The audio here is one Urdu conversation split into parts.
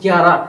11,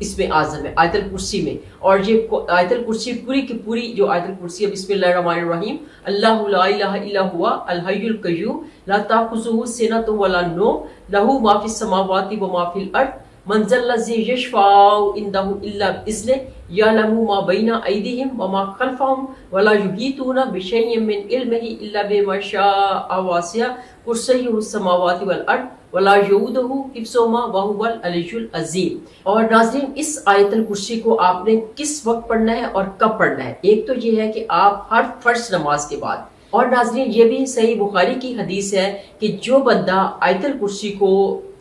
اس میں اعظم ہے آیت الکرسی میں. اور یہ آیت الکرسی پوری کی پوری جو آیت الکرسی ہے بسم اللہ الرحمن الرحیم اللہ لا الہ الا هو الحی القیوم لا تأخذه سنۃ ولا نوم له ما فی السماوات وما فی الارض من ذا الذی یشفع عنده الا بإذنه یعلم ما بین ایدیہم وما خلفہم ولا یحیطون بشیء من علمہ الا بما شاء وسع کرسیہ السماوات والارض ولا یعودہ حفظہما وہو العلی العظیم. اور ناظرین اس آیت الکرسی کو آپ نے کس وقت پڑھنا ہے اور کب پڑھنا ہے؟ ایک تو یہ ہے کہ آپ ہر فرض نماز کے بعد، اور ناظرین یہ بھی صحیح بخاری کی حدیث ہے کہ جو بندہ آیت الکرسی کو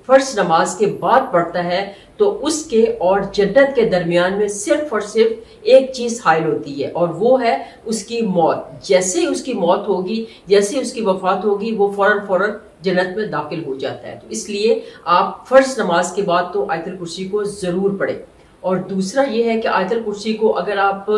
فرض نماز کے بعد پڑھتا ہے تو اس کے اور جنت کے درمیان میں صرف اور صرف ایک چیز حائل ہوتی ہے، اور وہ ہے اس کی موت. جیسے اس کی موت ہوگی، جیسے اس کی وفات ہوگی، وہ فوراً جنت میں داخل ہو جاتا ہے. تو اس لیے آپ فرض نماز کے بعد تو آیت الکرسی کو ضرور پڑھیں. اور دوسرا یہ ہے کہ آیت الکرسی کو اگر آپ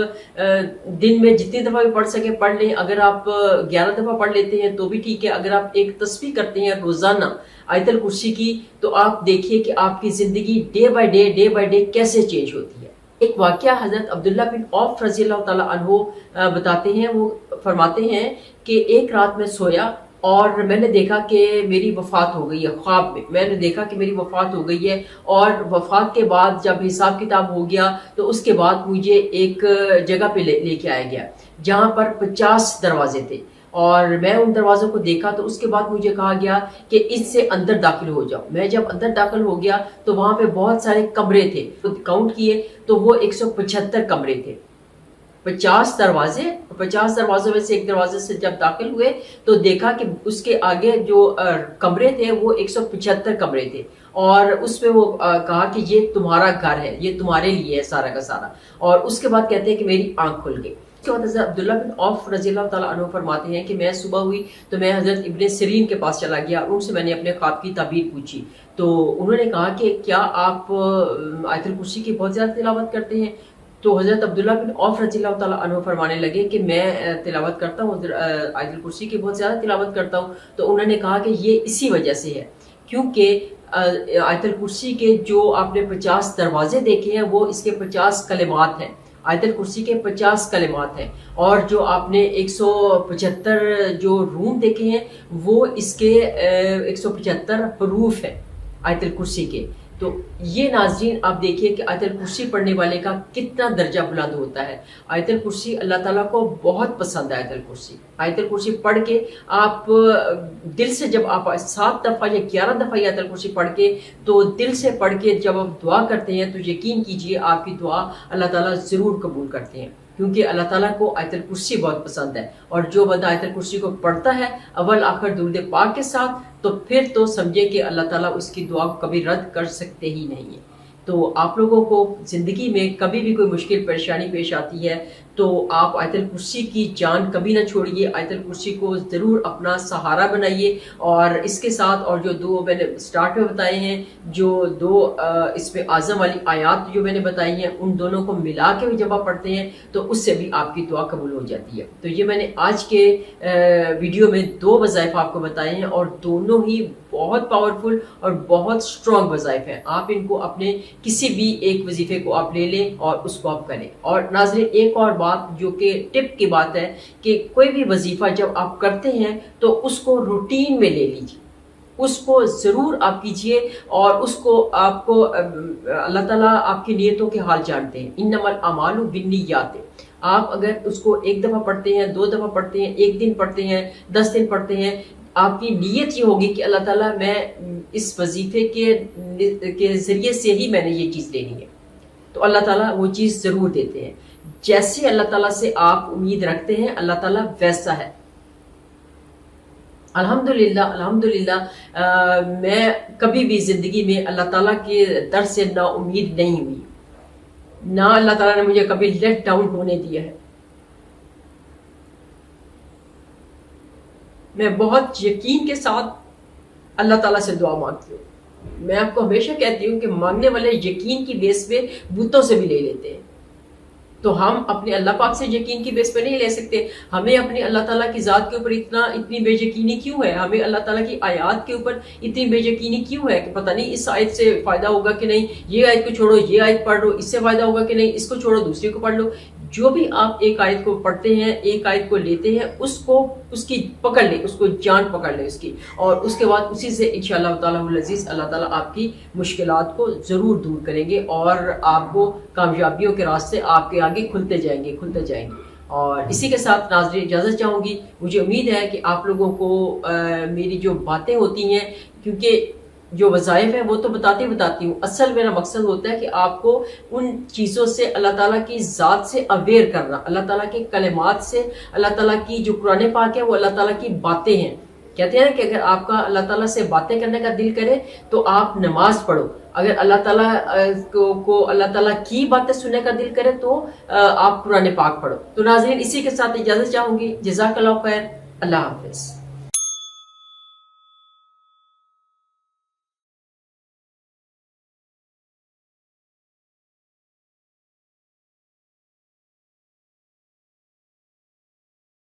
دن میں جتنی دفعہ بھی پڑھ سکیں پڑھ لیں. اگر آپ 11 دفعہ پڑھ لیتے ہیں تو بھی ٹھیک ہے. اگر آپ ایک تسبیح کرتے ہیں روزانہ آیت الکرسی کی تو آپ دیکھیے کہ آپ کی زندگی ڈے بائی ڈے کیسے چینج ہوتی ہے. ایک واقعہ حضرت عبداللہ بن عوف رضی اللہ تعالیٰ عنہ بتاتے ہیں. وہ فرماتے ہیں کہ ایک رات میں سویا اور میں نے دیکھا کہ میری وفات ہو گئی ہے. خواب میں نے دیکھا کہ میری وفات ہو گئی ہے، اور وفات کے بعد جب حساب کتاب ہو گیا تو اس کے بعد مجھے ایک جگہ پہ لے کے آیا گیا جہاں پر 50 دروازے تھے، اور میں ان دروازوں کو دیکھا. تو اس کے بعد مجھے کہا گیا کہ اس سے اندر داخل ہو جاؤ. میں جب اندر داخل ہو گیا تو وہاں پہ بہت سارے کمرے تھے. کاؤنٹ کیے تو وہ 175 کمرے تھے. 50 دروازے، 50 دروازوں میں سے ایک دروازے سے جب داخل ہوئے تو دیکھا کہ اس کے آگے جو کمرے تھے وہ 175 کمرے تھے. اور اس میں وہ کہا کہ یہ تمہارا گھر ہے، یہ تمہارے لیے ہے سارا کا سارا. اور اس کے بعد کہتے ہیں کہ میری آنکھ کھل گئی. اس کے بعد حضرت عبداللہ بن عوف رضی اللہ تعالیٰ عنہ فرماتے ہیں کہ میں صبح ہوئی تو میں حضرت ابن سیرین کے پاس چلا گیا. ان سے میں نے اپنے خواب کی تعبیر پوچھی تو انہوں نے کہا کہ کیا آپ آیت الکرسی کی بہت زیادہ تلاوت کرتے ہیں؟ تو حضرت عبداللہ بن عوف رضی اللہ تعالیٰ عنہ فرمانے لگے کہ میں تلاوت کرتا ہوں، آیت الکرسی کی بہت زیادہ تلاوت کرتا ہوں. تو انہوں نے کہا کہ یہ اسی وجہ سے ہے کیونکہ آیت الکرسی کے جو آپ نے 50 دروازے دیکھے ہیں وہ اس کے 50 کلمات ہیں. آیت الکرسی کے 50 کلمات ہیں. اور جو آپ نے 175 جو روم دیکھے ہیں وہ اس کے 175 حروف ہیں آیت الکرسی کے. تو یہ ناظرین آپ دیکھیے کہ آیت الکرسی پڑھنے والے کا کتنا درجہ بلند ہوتا ہے. آیت الکرسی اللہ تعالیٰ کو بہت پسند ہے. آیت الکرسی پڑھ کے آپ دل سے جب آپ 7 دفعہ یا 11 دفعہ آیت الکرسی پڑھ کے تو دل سے پڑھ کے جب آپ دعا کرتے ہیں تو یقین کیجئے آپ کی دعا اللہ تعالیٰ ضرور قبول کرتے ہیں، کیونکہ اللہ تعالیٰ کو آیت الکرسی بہت پسند ہے. اور جو بندہ آیت الکرسی کو پڑھتا ہے اول آخر درود پاک کے ساتھ تو پھر تو سمجھے کہ اللہ تعالیٰ اس کی دعا کو کبھی رد کر سکتے ہی نہیں ہے. تو آپ لوگوں کو زندگی میں کبھی بھی کوئی مشکل پریشانی پیش آتی ہے تو آپ آیت الکرسی کی جان کبھی نہ چھوڑیے. آیت الکرسی کو ضرور اپنا سہارا بنائیے. اور اس کے ساتھ اور جو 2 میں نے سٹارٹ میں بتائے ہیں، جو 2 اس میں اعظم والی آیات جو میں نے بتائی ہیں، ان دونوں کو ملا کے بھی جب آپ پڑھتے ہیں تو اس سے بھی آپ کی دعا قبول ہو جاتی ہے. تو یہ میں نے آج کے ویڈیو میں 2 وظائف آپ کو بتائے ہیں، اور دونوں ہی بہت پاورفل اور بہت سٹرونگ وظائف ہیں. آپ ان کو اپنے کسی بھی ایک وظیفے کو آپ لے لیں اور اس کو آپ کریں. اور ناظرین ایک اور بات جو کہ ٹپ کی بات ہے کہ کوئی بھی وظیفہ جب آپ کرتے ہیں تو اس کو روٹین میں لے لیجیے، اس کو ضرور آپ کیجئے. اور اس کو آپ کو اللہ تعالیٰ آپ کی نیتوں کے حال جانتے ہیں. انما الاعمال بالنیات. آپ اگر اس کو 1 دفعہ پڑھتے ہیں، 2 دفعہ پڑھتے ہیں، 1 دن پڑھتے ہیں، 10 دن پڑھتے ہیں، آپ کی نیت یہ ہوگی کہ اللہ تعالیٰ میں اس وظیفے کے ذریعے سے ہی میں نے یہ چیز لینی ہے، تو اللہ تعالیٰ وہ چیز ضرور دیتے ہیں. جیسے اللہ تعالیٰ سے آپ امید رکھتے ہیں اللہ تعالیٰ ویسا ہے. الحمدللہ میں کبھی بھی زندگی میں اللہ تعالیٰ کے در سے نا امید نہیں ہوئی، نہ اللہ تعالیٰ نے مجھے کبھی لیٹ ڈاؤن ہونے دیا ہے. میں بہت یقین کے ساتھ اللہ تعالیٰ سے دعا مانگتی ہوں. میں آپ کو ہمیشہ کہتی ہوں کہ مانگنے والے یقین کی بیس پہ بتوں سے بھی لے لیتے ہیں. تو ہم اپنے اللہ پاک سے یقین کی بیس پہ نہیں لے سکتے. ہمیں اپنے اللہ تعالیٰ کی ذات کے اوپر اتنی بے یقینی کیوں ہے؟ ہمیں اللہ تعالیٰ کی آیات کے اوپر اتنی بے یقینی کیوں ہے کہ پتہ نہیں اس آیت سے فائدہ ہوگا کہ نہیں، یہ آیت کو چھوڑو یہ آیت پڑھ لو، اس سے فائدہ ہوگا کہ نہیں، اس کو چھوڑو دوسری کو پڑھ لو. جو بھی آپ ایک آیت کو پڑھتے ہیں، ایک آیت کو لیتے ہیں، اس کی پکڑ لیں، اس کو جان پکڑ لیں اس کی، اور اس کے بعد اسی سے انشاءاللہ تعالیٰ العزیز اللہ تعالیٰ آپ کی مشکلات کو ضرور دور کریں گے، اور آپ کو کامیابیوں کے راستے آپ کے آگے کھلتے جائیں گے. اور اسی کے ساتھ ناظرین اجازت چاہوں گی. مجھے امید ہے کہ آپ لوگوں کو میری جو باتیں ہوتی ہیں، کیونکہ جو وظائف ہیں وہ تو بتاتی ہوں، اصل میرا مقصد ہوتا ہے کہ آپ کو ان چیزوں سے اللہ تعالیٰ کی ذات سے اویئر کرنا، اللہ تعالیٰ کے کلمات سے، اللہ تعالیٰ کی جو قرآن پاک ہے وہ اللہ تعالیٰ کی باتیں ہیں. کہتے ہیں کہ اگر آپ کا اللہ تعالیٰ سے باتیں کرنے کا دل کرے تو آپ نماز پڑھو، اگر اللہ تعالیٰ کو اللہ تعالیٰ کی باتیں سننے کا دل کرے تو آپ قرآن پاک پڑھو. تو ناظرین اسی کے ساتھ اجازت چاہوں گی. جزاک اللہ خیر. اللہ حافظ.